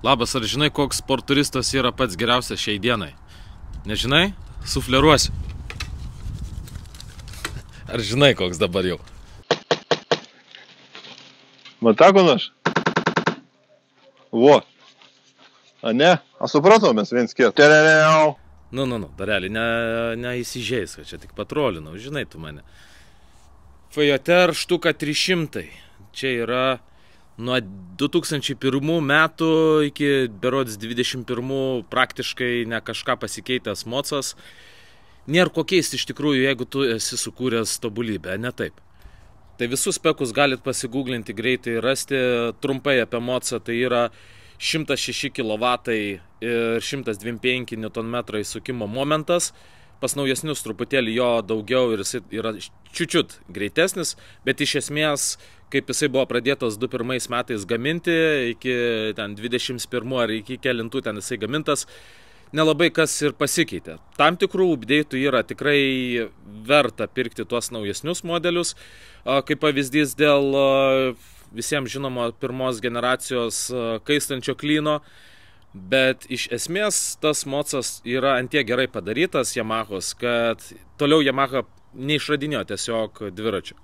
Labas, ar žinai, koks sporturistas yra pats geriausias šiai dienai? Nežinai? Sufleruosiu. Ar žinai, koks dabar jau? Va tako naš? Vo. A ne? A supratom mes viens kiek. Tereriau. Nu, darelį, neįsižeis, kad čia tik patrolinau, žinai tu mane. Foyater štuka 300. Čia yra nuo 2001 metų iki berods 21 praktiškai ne kažką pasikeitęs mocas. Nėra ko keisti iš tikrųjų, jeigu tu esi sukūręs tobulybę, ne taip. Tai visus spekus galit pasigūglinti greitai, rasti trumpai apie mocą. Tai yra 106 kW ir 125 Nm sukimo momentas. Pas naujesnius truputėlį jo daugiau ir jis yra čiučiut greitesnis, bet iš esmės, kaip jisai buvo pradėtas 21 metais gaminti, iki ten 21 ar iki kelintų ten jisai gamintas, nelabai kas ir pasikeitė. Tam tikrų updeitų yra, tikrai verta pirkti tuos naujesnius modelius, kaip pavyzdys dėl visiems žinomo pirmos generacijos kaistančio klyno. Bet iš esmės tas mocas yra antiek gerai padarytas Yamahos, kad toliau Yamaha neišradinėjo tiesiog dviračių.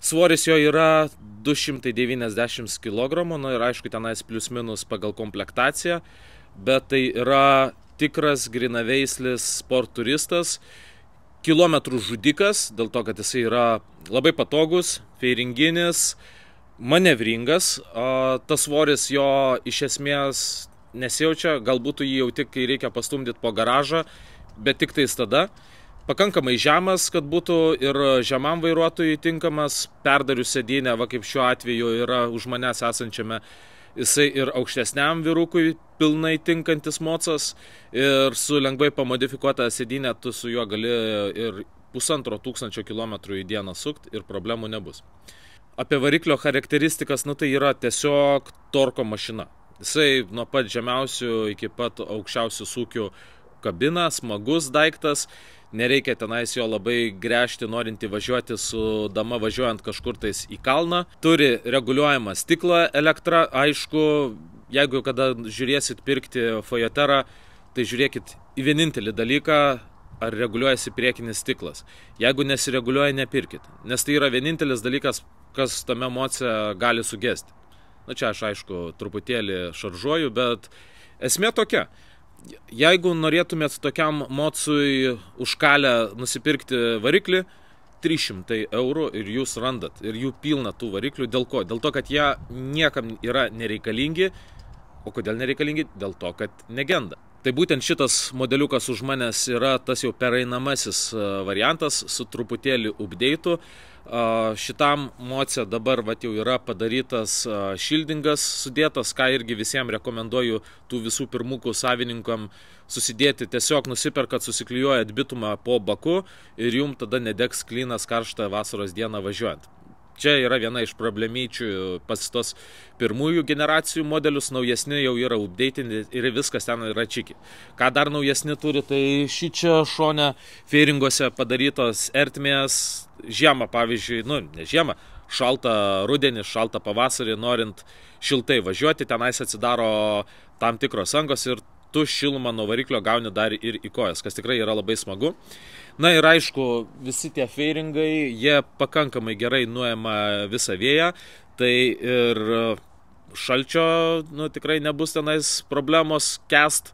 Svoris jo yra 290 kg, nu ir aišku tenais plius minus pagal komplektaciją, bet tai yra tikras grinaveislis sporturistas, kilometrų žudikas, dėl to, kad jisai yra labai patogus, feiringinis, manevringas. Tas svoris jo iš esmės nesijaučia, galbūt jį jau tik kai reikia pastumdyti po garažą, bet tik tais tada. Pakankamai žemas, kad būtų ir žemam vairuotojui tinkamas, perdarius sėdynę, va kaip šiuo atveju yra už manęs esančiame, jisai ir aukštesniam vyrukui pilnai tinkantis mocas, ir su lengvai pamodifikuota sėdynė tu su juo gali ir 1500 kilometrų į dieną sukti ir problemų nebus. Apie variklio charakteristikas, nu tai yra tiesiog torko mašina. Jisai nuo pat žemiausių iki pat aukščiausių sūkių kabina, smagus daiktas, nereikia tenais jo labai gręžti, norint įvažiuoti su dama važiuojant kažkur tais į kalną. Turi reguliuojamą stiklą elektrą, aišku, jeigu kada žiūrėsit pirkti Foyaterą, tai žiūrėkit į vienintelį dalyką, ar reguliuojasi priekinis stiklas. Jeigu nesireguliuoja, nepirkit, nes tai yra vienintelis dalykas, kas tame moce gali sugesti. Na čia aš aišku truputėlį šaržuoju, bet esmė tokia. Jeigu norėtumėt tokiam mocui už kalę nusipirkti variklį, 300 eurų ir jūs randat. Ir jų pilna tų variklių. Dėl ko? Dėl to, kad jie niekam yra nereikalingi. O kodėl nereikalingi? Dėl to, kad negenda. Tai būtent šitas modeliukas už manęs yra tas jau pereinamasis variantas su truputėlį updeitų. Šitam moce dabar jau yra padarytas šildingas sudėtas, ką irgi visiems rekomenduoju tų visų pirmukų savininkam susidėti. Tiesiog nusiperkat, susiklijuojat bitumą po baku ir jums tada nedegs klynas karštą vasaros dieną važiuojant. Čia yra viena iš problemyčių pas tos pirmųjų generacijų modelius, naujesni jau yra updeitinti ir viskas ten yra čiki. Ką dar naujesni turi, tai šį čia šone feiringuose padarytos ertmės, žiemą pavyzdžiui, nu ne žiemą, šaltą rudenį, šaltą pavasarį, norint šiltai važiuoti, tenais atsidaro tam tikros angos ir tu šilumą nuo variklio gauni dar ir į kojas, kas tikrai yra labai smagu. Na ir aišku, visi tie feiringai, jie pakankamai gerai nuema visą vėją, tai ir šalčio tikrai nebus tenais problemos kest,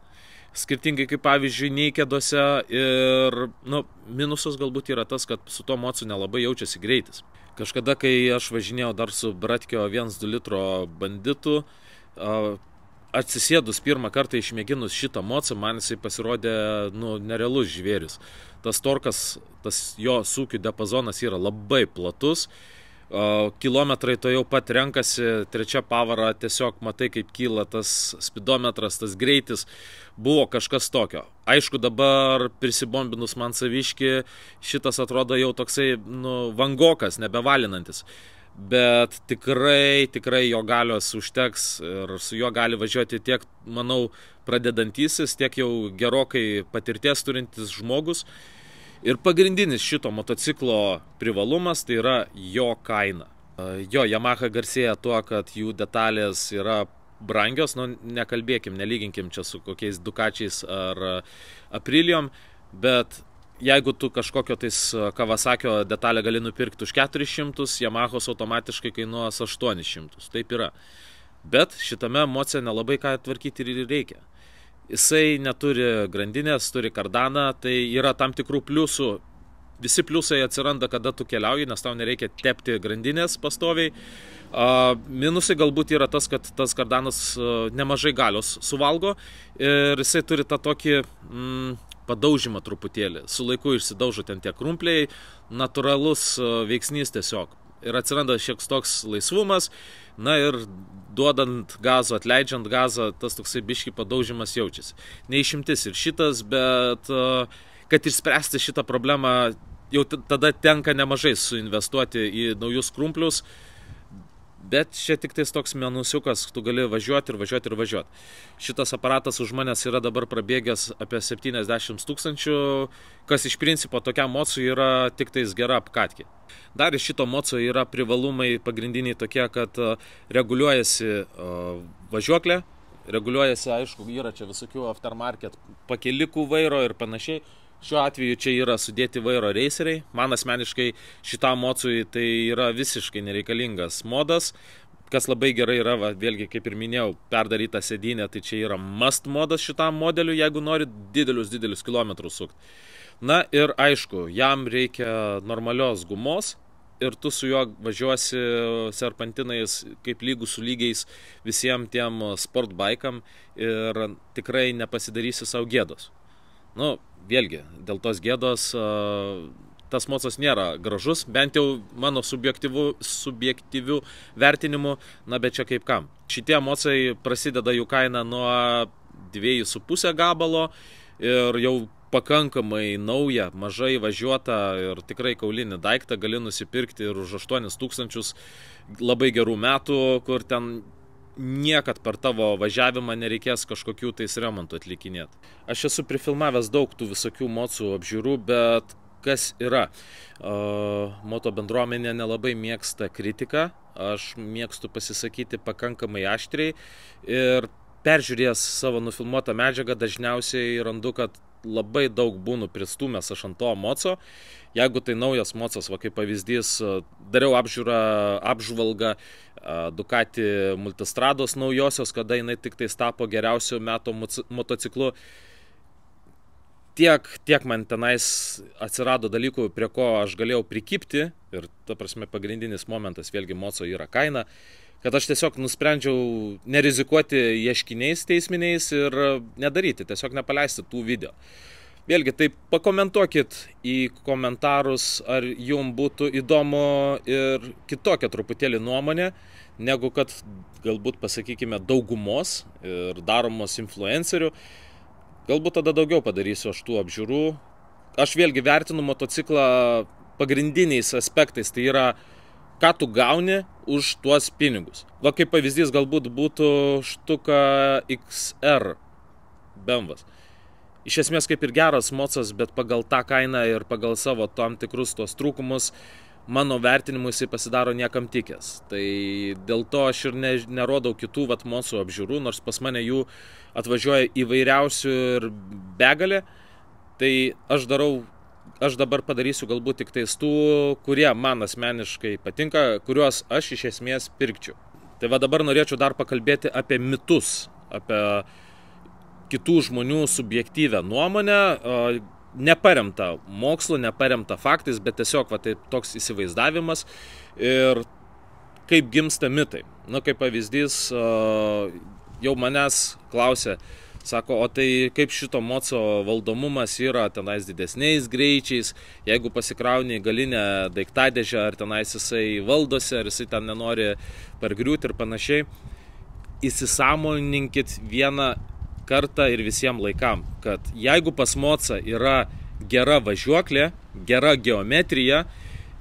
skirtingai kaip pavyzdžiui neikėdose, ir minusas galbūt yra tas, kad su tuo mocu nelabai jaučiasi greitis. Kažkada, kai aš važinėjau dar su Bratkio 1,2 litro banditu, atsisėdus pirmą kartą išmėginus šitą mocą, man jisai pasirodė nerealus žvėris. Tas torkas, tas jo sūkių diapazonas yra labai platus, kilometrai to jau pat renkasi, trečia pavara, tiesiog matai, kaip kyla tas spidometras, tas greitis, buvo kažkas tokio. Aišku, dabar prisibombinus man saviški, šitas atrodo jau toksai vangokas, nebevalinantis. Bet tikrai jo galios užteks ir su juo gali važiuoti tiek, manau, pradedantysis, tiek jau gerokai patirties turintis žmogus. Ir pagrindinis šito motociklo privalumas tai yra jo kaina. Jo Yamaha garsėja tuo, kad jų detalės yra brangios, nu, nekalbėkim, nelyginkim čia su kokiais Ducatiais ar Aprilijom, bet jeigu tu kažkokio tais Kawasakio detalę gali nupirkti už 400, Yamahos automatiškai kainuos 800, taip yra. Bet šitame moce nelabai ką tvarkyti ir reikia. Jisai neturi grandinės, turi kardaną, tai yra tam tikrų pliusų. Visi pliusai atsiranda, kada tu keliauji, nes tau nereikia tepti grandinės pastoviai. Minusai galbūt yra tas, kad tas kardanas nemažai galios suvalgo ir jisai turi tą tokį padaužymą truputėlį. Su laiku išsidaužo ten tie krumpliai, natūralus veiksnys tiesiog. Ir atsiranda šiek toks laisvumas, na ir duodant gazo, atleidžiant gazą, tas toksai biški padaužimas jaučiasi. Neišimtis ir šitas, bet kad išspręsti šitą problemą, jau tada tenka nemažai suinvestuoti į naujus krumplius, bet čia tik tais toks minusiukas, tu gali važiuoti ir važiuoti ir važiuoti. Šitas aparatas už manęs yra dabar prabėgęs apie 70 000, kas iš principo tokiam mocui yra tik tais gera apkatkė. Dar iš šito moco yra privalumai pagrindiniai tokie, kad reguliuojasi važiuoklė, reguliuojasi, aišku, yra čia visokių aftermarket pakelikų vairo ir panašiai. Šiuo atveju čia yra sudėti vairo raceriai. Man asmeniškai šitam mocui tai yra visiškai nereikalingas modas. Kas labai gerai yra, vėlgi kaip ir minėjau, perdaryta sėdynė, tai čia yra must modas šitam modeliu, jeigu nori didelius kilometrus sukti. Na ir aišku, jam reikia normalios gumos ir tu su juo važiuosi serpantinais kaip lygų su lygiais visiems tiem sportbaikam ir tikrai nepasidarysi savo gėdos. Nu, vėlgi, dėl tos gėdos tas mocas nėra gražus, bent jau mano subjektyvių vertinimų, na bet čia kaip kam. Šitie mocai prasideda jų kaina nuo 2,5 gabalo ir jau pakankamai naują, mažai važiuotą ir tikrai kaulinį daiktą gali nusipirkti ir už 8 000 labai gerų metų, kur ten niekad per tavo važiavimą nereikės kažkokių tais remontų atlikinėti. Aš esu prifilmavęs daug tų visokių mocų apžiūrų, bet kas yra? Moto bendruomenė nelabai mėgsta kritiką, aš mėgstu pasisakyti pakankamai aštriai ir peržiūrėjęs savo nufilmuotą medžiagą dažniausiai randu, kad labai daug būnu pristūmęs aš ant to moco. Jeigu tai naujas mocas, va kaip pavyzdys, dariau apžvalgą Ducati Multistrados naujosios, kada jinai tik tai tapo geriausiu metų motociklu. Tiek man tenais atsirado dalykų, prie ko aš galėjau prikipti, ir ta prasme pagrindinis momentas vėlgi moco yra kaina, kad aš tiesiog nusprendžiau nerizikuoti ieškiniais teisminiais ir nedaryti, tiesiog nepaleisti tų video. Vėlgi, tai pakomentuokit į komentarus, ar jums būtų įdomu ir kitokia truputėlį nuomonė, negu kad galbūt, pasakykime, daugumos ir daromos influencerių. Galbūt tada daugiau padarysiu aš tų apžiūrų. Aš vėlgi vertinu motociklą pagrindiniais aspektais, tai yra, ką tu gauni už tuos pinigus. Va kaip pavyzdys galbūt būtų štuka XR BMW. Iš esmės kaip ir geras mocas, bet pagal tą kainą ir pagal savo tam tikrus tos trūkumus, mano vertinimu jisai pasidaro niekam tikęs. Tai dėl to aš ir nerodau kitų mocų apžiūrų, nors pas mane jų atvažiuoja įvairiausių ir begalė. Tai aš dabar padarysiu galbūt tik tais tų, kurie man asmeniškai patinka, kuriuos aš iš esmės pirkčiau. Tai va dabar norėčiau dar pakalbėti apie mitus, apie kitų žmonių subjektyvę nuomonę, neparemta mokslu, neparemta faktais, bet tiesiog va, tai toks įsivaizdavimas ir kaip gimsta mitai. Nu, kaip pavyzdys, jau manęs klausė, sako, o tai kaip šito moco valdomumas yra tenais didesniais greičiais, jeigu pasikrauni galinę daiktadėžę, ar tenais jisai valdosi, ar jisai ten nenori pargriūti ir panašiai. Įsisąmoninkit vieną kartą ir visiems laikam, kad jeigu pas mocą yra gera važiuoklė, gera geometrija,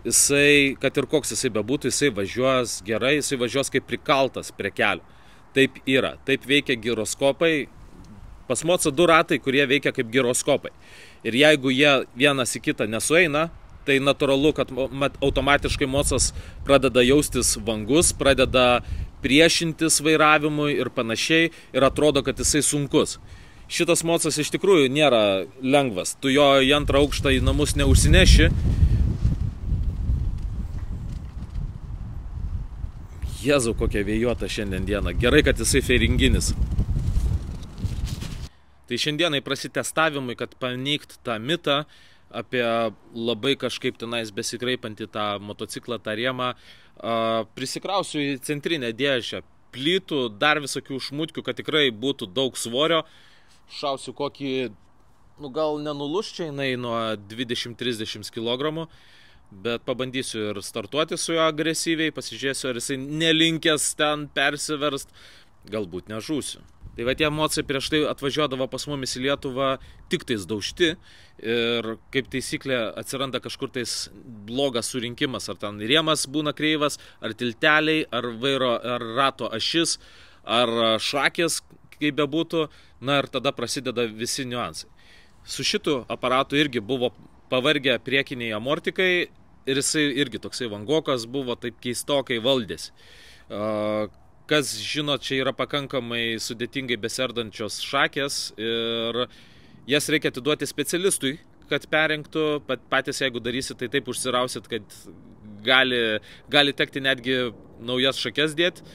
jisai, kad ir koks jisai bebūtų, jisai važiuos gerai, jisai važiuos kaip prikaltas prie kelio. Taip yra, taip veikia giroskopai. Pas mocą 2 ratai, kurie veikia kaip giroskopai. Ir jeigu jie vienas į kitą nesueina, tai natūralu, kad automatiškai mocas pradeda jaustis vangus, pradeda priešintis vairavimui ir panašiai ir atrodo, kad jisai sunkus. Šitas mocas iš tikrųjų nėra lengvas. Tu jo į antrą aukštą į namus neužsineši. Jėzau, kokia vėjuota šiandien diena. Gerai, kad jisai feiringinis. Tai šiandienai prasitestavimui, kad paneigt tą mitą apie labai kažkaip tenais besikreipantį tą motociklą, tą rėmą, prisikrausiu į centrinę dėžę plytų, dar visokių šmutkių, kad tikrai būtų daug svorio. Šausiu kokį, gal nenuluščiai, nuo 20-30 kg, bet pabandysiu ir startuoti su juo agresyviai, pasižiūrėsiu, ar jisai nelinkęs ten persiverst, galbūt nežūsiu. Tai va tie mocai prieš tai atvažiuodavo pas mumis į Lietuvą tik tais daužti ir kaip taisyklė atsiranda kažkur tais blogas surinkimas, ar ten rėmas būna kreivas, ar tilteliai, ar vairo, ar rato ašis, ar šakės, kaip bebūtų, na ir tada prasideda visi niuansai. Su šitu aparatu irgi buvo pavargę priekiniai amortikai ir jisai irgi toksai vangokas buvo, taip keistokai valdėsi. Kas žino, čia yra pakankamai sudėtingai beserdančios šakės ir jas reikia atiduoti specialistui, kad perrinktų. Patys jeigu darysit, tai taip užsirausit, kad gali tekti netgi naujas šakes dėti.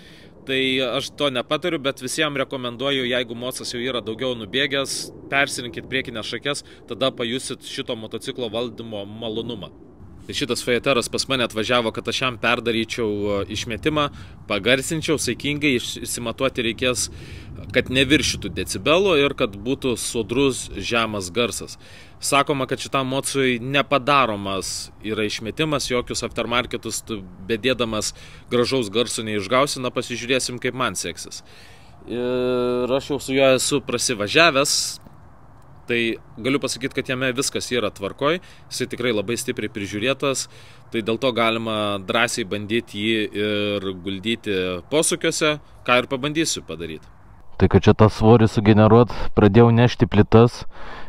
Tai aš to nepatariu, bet visiems rekomenduoju, jeigu mocas jau yra daugiau nubėgęs, persirinkit priekinės šakes, tada pajusit šito motociklo valdymo malonumą. Tai šitas Fajeteras pas mane atvažiavo, kad aš jam perdaryčiau išmetimą, pagarsinčiau, saikingai išsimatuoti reikės, kad neviršytų decibelų ir kad būtų sodrus žemas garsas. Sakoma, kad šitam mocui nepadaromas yra išmetimas, jokius aftermarketus tu bedėdamas gražaus garso neišgausi, na pasižiūrėsim, kaip man seksis. Ir aš jau su juo esu prasivažiavęs. Tai galiu pasakyti, kad jame viskas yra tvarkoj, jisai tikrai labai stipriai prižiūrėtas, tai dėl to galima drąsiai bandyti jį ir guldyti posūkiuose, ką ir pabandysiu padaryti. Tai kad čia tą svorį sugeneruot, pradėjau nešti plytas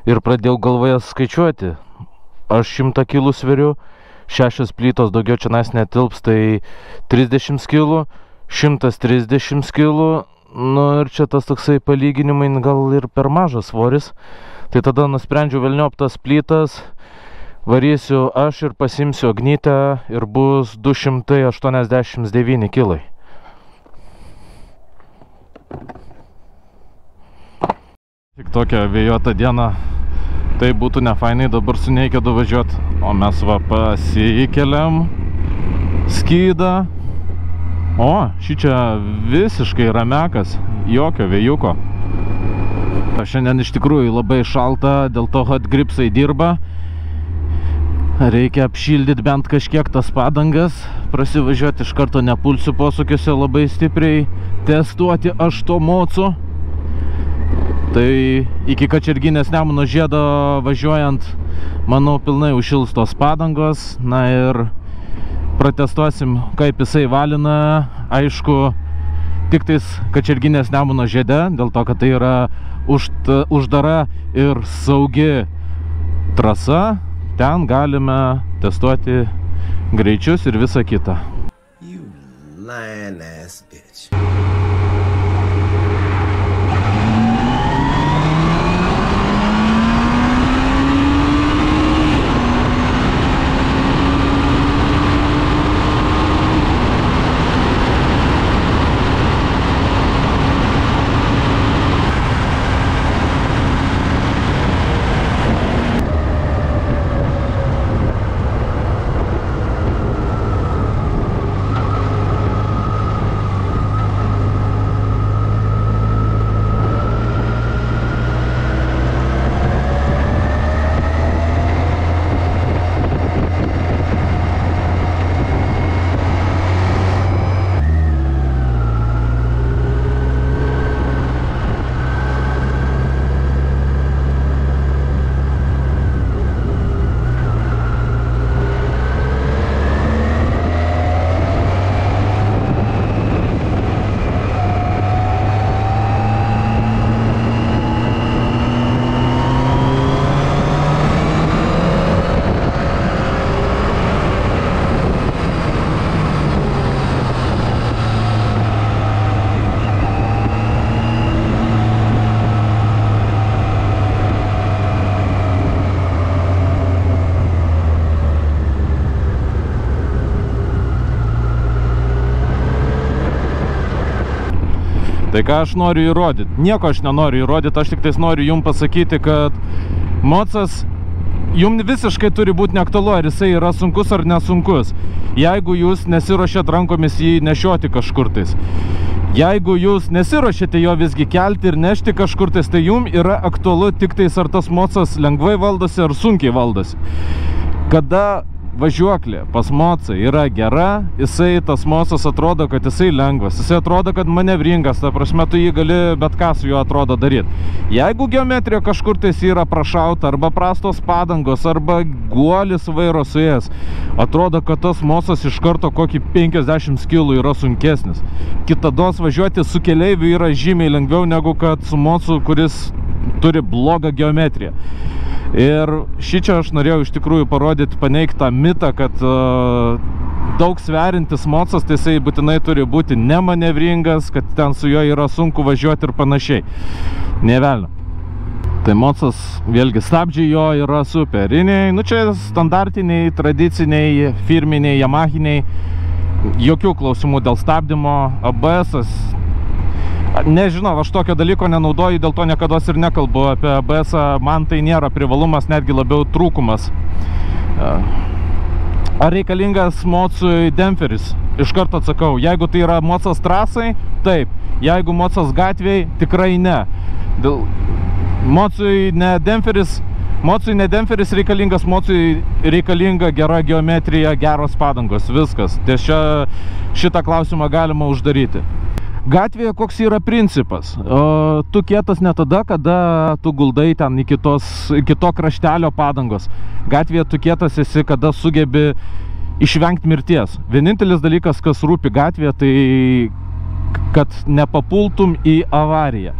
ir pradėjau galvoje skaičiuoti. Aš 100 kg sveriu, 6 plytos daugiau čia netilps, tai 30 kg, 130 kg, nu ir čia tas toksai palyginimai gal ir per mažas svoris. Tai tada nusprendžiau velniop tas plytas, varysiu aš ir pasimsiu agnytę ir bus 289 kilai. Tik tokia vėjuota diena, tai būtų nefainai dabar su Neikedu važiuoti, o mes va pasikeliam skydą. O, šį čia visiškai ramekas, jokio vėjuko. Šiandien iš tikrųjų labai šalta, dėl to hot gripsai dirba. Reikia apšildyti bent kažkiek tas padangas, prasivažiuoti iš karto nepulsiu posūkiuose labai stipriai, testuoti aš to mocu. Tai iki Kačerginės Nemuno žiedo važiuojant, manau, pilnai užšils tos padangos. Na ir pratestuosim, kaip jisai valina, aišku, tik tais Kačerginės Nemuno žiede, dėl to, kad tai yra uždara ir saugi trasa. Ten galime testuoti greičius ir visą kitą. You lying ass bitch. Tai ką aš noriu įrodyti? Nieko aš nenoriu įrodyti, aš tik tais noriu jums pasakyti, kad mocas jums visiškai turi būti neaktualu, ar jisai yra sunkus ar nesunkus. Jeigu jūs nesiruošėt rankomis jį nešioti kažkur tais. Jeigu jūs nesiruošėte jo visgi kelti ir nešti kažkur tais, tai jums yra aktualu tik tais, ar tas mocas lengvai valdosi ar sunkiai valdosi. Kada važiuoklė pas mocą yra gera, tas mocas atrodo, kad jisai lengvas, jisai atrodo, kad manevringas, ta prasme, tu jį gali bet ką su juo atrodo daryti. Jeigu geometrija kažkur tais yra prašauta, arba prastos padangos, arba guolis vairo suėjęs, atrodo, kad tas mocas iš karto kokį 50 kg yra sunkesnis. Kitados važiuoti su keleiviu yra žymiai lengviau negu kad su mocu, kuris turi blogą geometriją. Ir šičia aš norėjau iš tikrųjų parodyti, paneigti tą mitą, kad daug sverintis mocas, tai jisai būtinai turi būti nemanevringas, kad ten su juo yra sunku važiuoti ir panašiai. Nė velnio. Tai mocas, vėlgi, stabdžiai jo yra superiniai, nu čia standartiniai, tradiciniai, firminiai, Yamahiniai, jokių klausimų dėl stabdymo, ABS-as. Nežinau, aš tokio dalyko nenaudoju, dėl to niekados ir nekalbu apie ABS-ą, man tai nėra privalumas, netgi labiau trūkumas. Ar reikalingas mocui demperis? Iš karto atsakau, jeigu tai yra mocas trasai, taip. Jeigu mocas gatvėj, tikrai ne. Mocui ne demperis reikalingas, mocui reikalinga gera geometrija, geros padangos, viskas. Tai šitą klausimą galima uždaryti. Gatvėje koks yra principas? Tu kietas ne tada, kada tu guldai ten iki to kraštelio padangos. Gatvėje tu kietas esi, kada sugebi išvengti mirties. Vienintelis dalykas, kas rūpi gatvėje, tai kad nepapultum į avariją.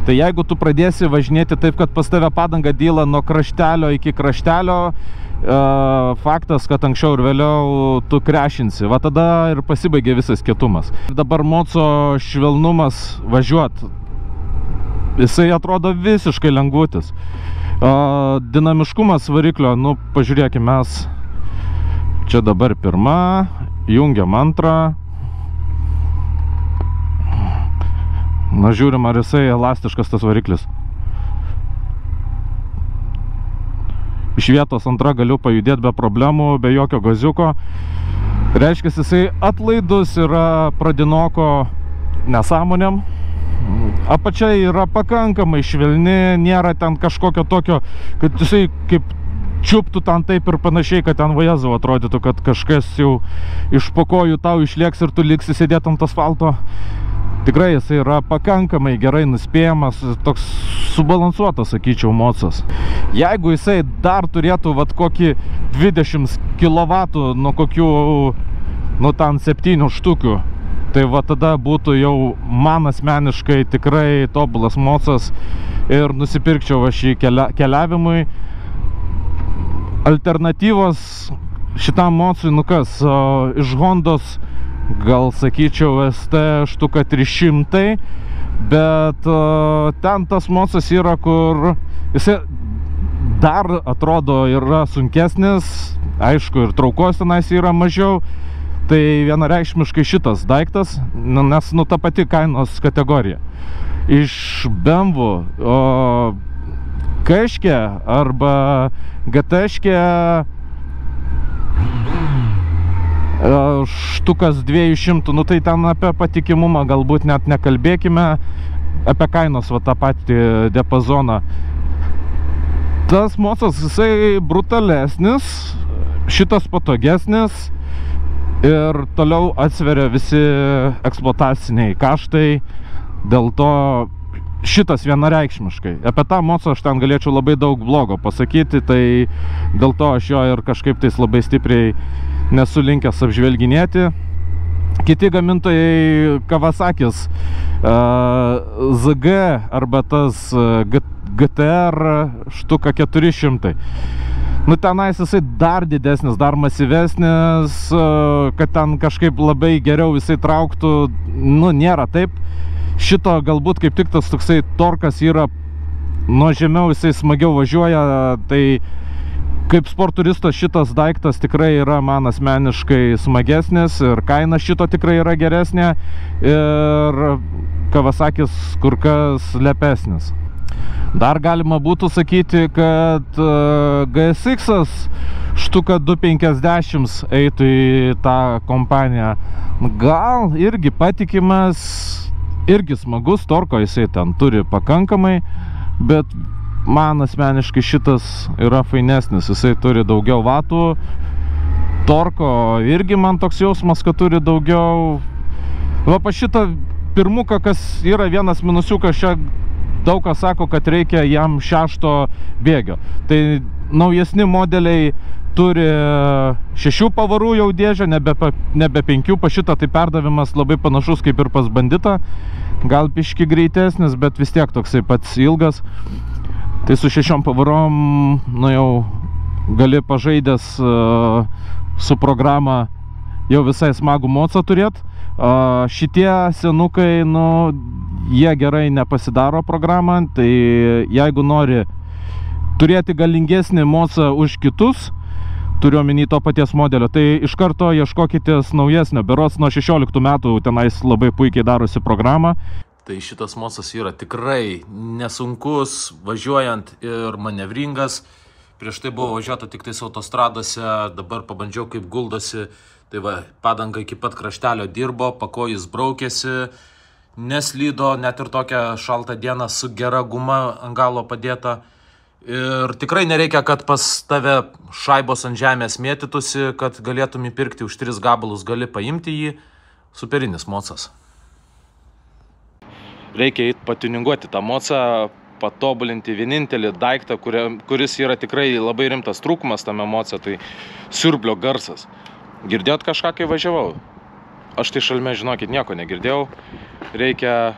Tai jeigu tu pradėsi važinėti taip, kad pas tave padanga dyla nuo kraštelio iki kraštelio, faktas, kad anksčiau ir vėliau tu krešinsi. Va tada ir pasibaigė visas kietumas. Dabar moco švelnumas važiuot, jisai atrodo visiškai lengvutis. Dinamiškumas variklio, nu pažiūrėkime, mes čia dabar pirma, jungiam antrą. Na, žiūrim, ar jisai elastiškas tas variklis. Iš vietos antra galiu pajudėti be problemų, be jokio gaziuko. Reiškia, jisai atlaidus yra pradinoko nesąmonėm. Apačia yra pakankamai švelni, nėra ten kažkokio tokio, kad jisai kaip čiuptų ten taip ir panašiai, kad ten vajezu atrodytų, kad kažkas jau iš po kojų tau išlieks ir tu liksi sėdėti ant asfalto. Tikrai jisai yra pakankamai gerai nuspėjamas, toks subalansuotas, sakyčiau, mocas. Jeigu jisai dar turėtų vat kokį 20 kW nuo kokių, nu ten 7 štukių, tai va tada būtų jau man asmeniškai tikrai tobulas mocas ir nusipirkčiau aš jį keliavimui. Alternatyvos šitam mocui, nu kas, iš Hondos gal sakyčiau ST štuka 300, bet ten tas mocas yra, kur jisai dar atrodo yra sunkesnis, aišku, ir traukos tenais yra mažiau, tai vienareikšmiškai šitas daiktas, nes nu ta pati kainos kategorija. Iš BMW Kažkė arba GT-škė štukas 200, nu tai ten apie patikimumą galbūt net nekalbėkime, apie kainos va tą patį diapazoną. Tas mocas jisai brutalesnis, šitas patogesnis ir toliau atsveria visi eksploataciniai kaštai, dėl to šitas vienareikšmiškai. Apie tą mocą aš ten galėčiau labai daug blogo pasakyti, tai dėl to aš jo ir kažkaip tais labai stipriai nesu linkęs apžvelginėti. Kiti gamintojai Kawasakis ZG arba tas GTR štuka 400. Nu tenais jisai dar didesnis, dar masyvesnis, kad ten kažkaip labai geriau jisai trauktų, nu nėra taip. Šito galbūt kaip tik tas toksai torkas yra nuo žemiau, jisai smagiau važiuoja, tai kaip sporturistas šitas daiktas tikrai yra man asmeniškai smagesnis ir kaina šito tikrai yra geresnė. Ir Kawasakis kur kas lepesnis. Dar galima būtų sakyti, kad GSX-as štuka 250 eitų į tą kompaniją. Gal irgi patikimas, irgi smagus, torko jisai ten turi pakankamai, bet man asmeniškai šitas yra fainesnis, jisai turi daugiau vatų. Torko irgi man toks jausmas, kad turi daugiau. Va pa šitą pirmuką, kas yra vienas minusiukas, čia daug kas sako, kad reikia jam 6 bėgio. Tai naujesni modeliai turi 6 pavarų jau dėžę, nebe 5. Pa šitą tai perdavimas labai panašus kaip ir pas Banditą. Gal biški greitesnis, bet vis tiek toksai pats ilgas. Tai su 6 pavarom, nu jau gali pažaidęs su programa jau visai smagų mocą turėt. Šitie senukai, nu, jie gerai nepasidaro programą, tai jeigu nori turėti galingesnį mocą už kitus, turiu omeny to paties modelio, tai iš karto ieškokitės naujesnio, berods nuo 16 metų tenais labai puikiai darosi programą. Tai šitas mocas yra tikrai nesunkus, važiuojant ir manevringas. Prieš tai buvo važiuota tik tais autostradose, dabar pabandžiau kaip guldosi. Tai va, padanga iki pat kraštelio dirbo, pakojis braukėsi, neslydo, net ir tokią šaltą dieną su gera guma ant galo padėta. Ir tikrai nereikia, kad pas tave šaibos ant žemės mėtytųsi, kad galėtum įpirkti už 3 gabalus, gali paimti jį. Superinis mocas. Reikia patiuninguoti tą mocą, patobulinti vienintelį daiktą, kuris yra tikrai labai rimtas trūkumas tame moce, tai siurblio garsas. Girdėjot kažką, kai važiavau? Aš tai šalme, žinokit, nieko negirdėjau. Reikia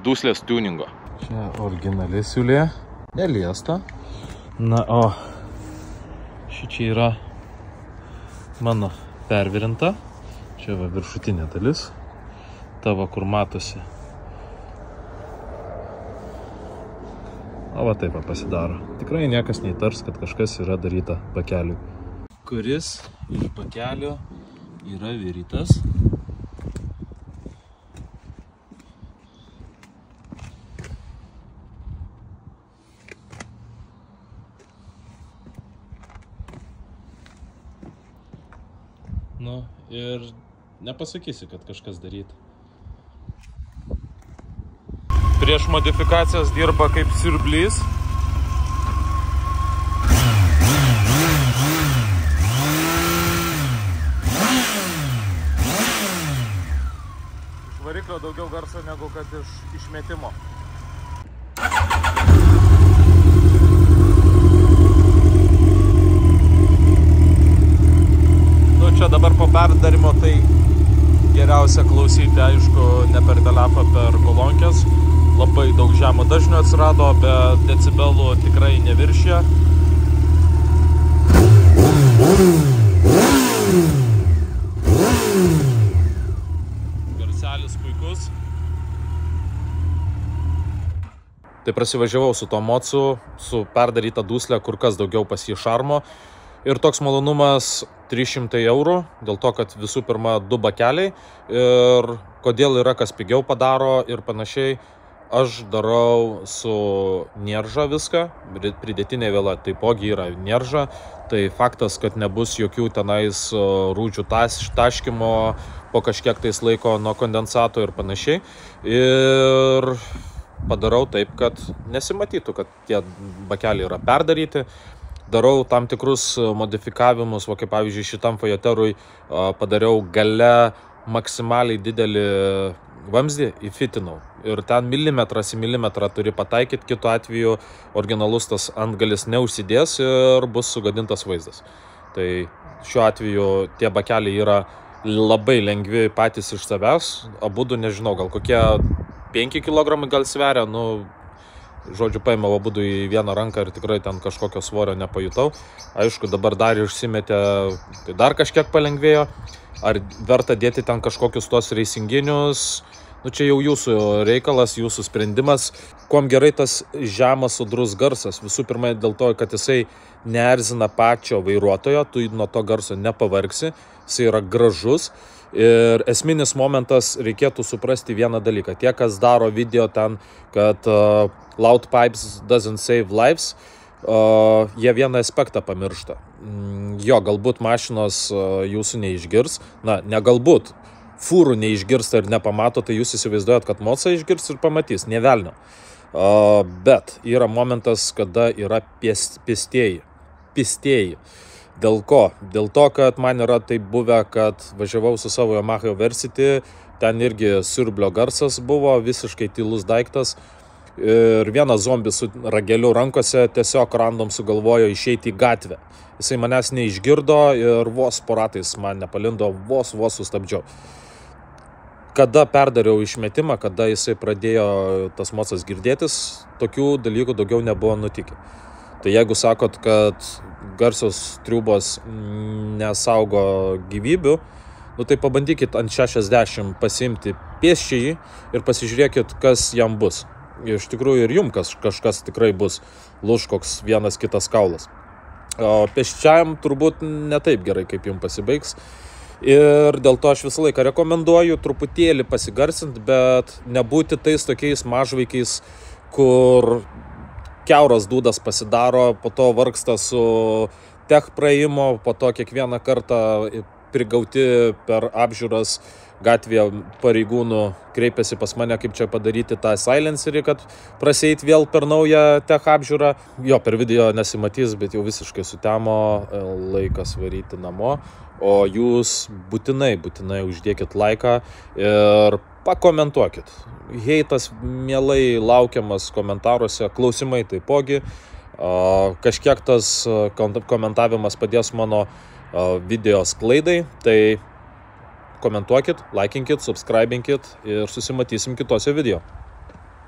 duslės tuningo. Čia originali siūlė, neliesta. Na, o šičia yra mano pervirinta. Čia va viršutinė dalis. Tavo, kur matosi. O va taip pasidaro. Tikrai niekas neįtars, kad kažkas yra daryta bakeliui. Kuris iš bakelio yra virytas. Nu, ir nepasakysi, kad kažkas daryta. Prieš modifikacijas dirba kaip siurblys. Iš variklio daugiau garso negu kad iš išmetimo. Nu, čia dabar po perdarimo tai geriausia klausyti, aišku, ne per telefą, per kolonkės. Labai daug žemo dažnio atsirado, bet decibelų tikrai neviršė. Garselis puikus. Tai prasivažiavau su to mocu, su perdaryta duslė, kur kas daugiau pas jį šarmo. Ir toks malonumas 300 eurų, dėl to, kad visų pirma 2 bakeliai. Ir kodėl yra kas pigiau padaro ir panašiai. Aš darau su nierža viską, pridėtinė vėla taipogi yra nierža, tai faktas, kad nebus jokių tenais rūdžių taškymo po kažkiek tais laiko nuo kondensato ir panašiai. Ir padarau taip, kad nesimatytų, kad tie bakeliai yra perdaryti. Darau tam tikrus modifikavimus, kaip pavyzdžiui šitam Fajoterui padariau gale maksimaliai didelį vamzdį, įfitinau. Ir ten milimetras į milimetrą turi pataikyti, kitu atveju originalus tas antgalis neužsidės ir bus sugadintas vaizdas. Tai šiuo atveju tie bakeliai yra labai lengvi patys iš savęs, abudu nežinau, gal kokie 5 kg gal sveria, nu, žodžiu, paėmiau abudu į vieną ranką ir tikrai ten kažkokio svorio nepajutau. Aišku, dabar dar išsimetė, tai dar kažkiek palengvėjo. Ar verta dėti ten kažkokius tos reisinginius, nu čia jau jūsų reikalas, jūsų sprendimas. Kuom gerai tas žemas sodrus garsas, visų pirma dėl to, kad jisai neerzina pačio vairuotojo, tu nuo to garso nepavargsi, jisai yra gražus Ir esminis momentas, reikėtų suprasti vieną dalyką. Tie, kas daro video ten, kad loud pipes doesn't save lives, jie vieną aspektą pamiršta. Jo, galbūt mašinos jūsų neišgirs, ne galbūt, fūrų neišgirsta ir nepamato, tai jūs įsivaizduojat, kad mocą išgirs ir pamatys, ne velnio. Bet yra momentas, kada yra pėstieji. Dėl ko? Dėl to, kad man yra taip buvę, kad važiavau su savo Yamaha Versity, ten irgi siurblio garsas buvo, visiškai tylus daiktas. Ir vienas zombis su rageliu rankose tiesiog random sugalvojo išeiti į gatvę. Jisai manęs neišgirdo ir vos po ratais man nepalindo, vos sustabdžiau. Kada perdariau išmetimą, kada jisai pradėjo tas mocas girdėtis, tokių dalykų daugiau nebuvo nutikę. Tai jeigu sakot, kad garsios triūbos nesaugo gyvybių, tai pabandykit ant 60 pasiimti pėsčiąjį ir pasižiūrėkit, kas jam bus. Iš tikrųjų ir jum kažkas tikrai bus, lūš koks vienas kitas kaulas. O pėsčiajam turbūt ne taip gerai, kaip jum pasibaigs. Ir dėl to aš visą laiką rekomenduoju truputėlį pasigarsinti, bet nebūti tais tokiais mažvaikiais, kur kiauras dūdas pasidaro, po to vargsta su tech praėjimo, po to kiekvieną kartą prigauti per apžiūras gatvėje pareigūnų kreipiasi pas mane, kaip čia padaryti tą silencerį, kad praseit vėl per naują tech apžiūrą. Jo, per video nesimatys, bet jau visiškai sutemo, laikas varyti namo. O jūs būtinai uždėkit laiką ir pakomentuokit. Heitas mielai laukiamas komentaruose, klausimai taipogi. Kažkiek tas komentavimas padės mano video sklaidai, tai komentuokit, laikinkit, subscribinkit ir susimatysim kitose video.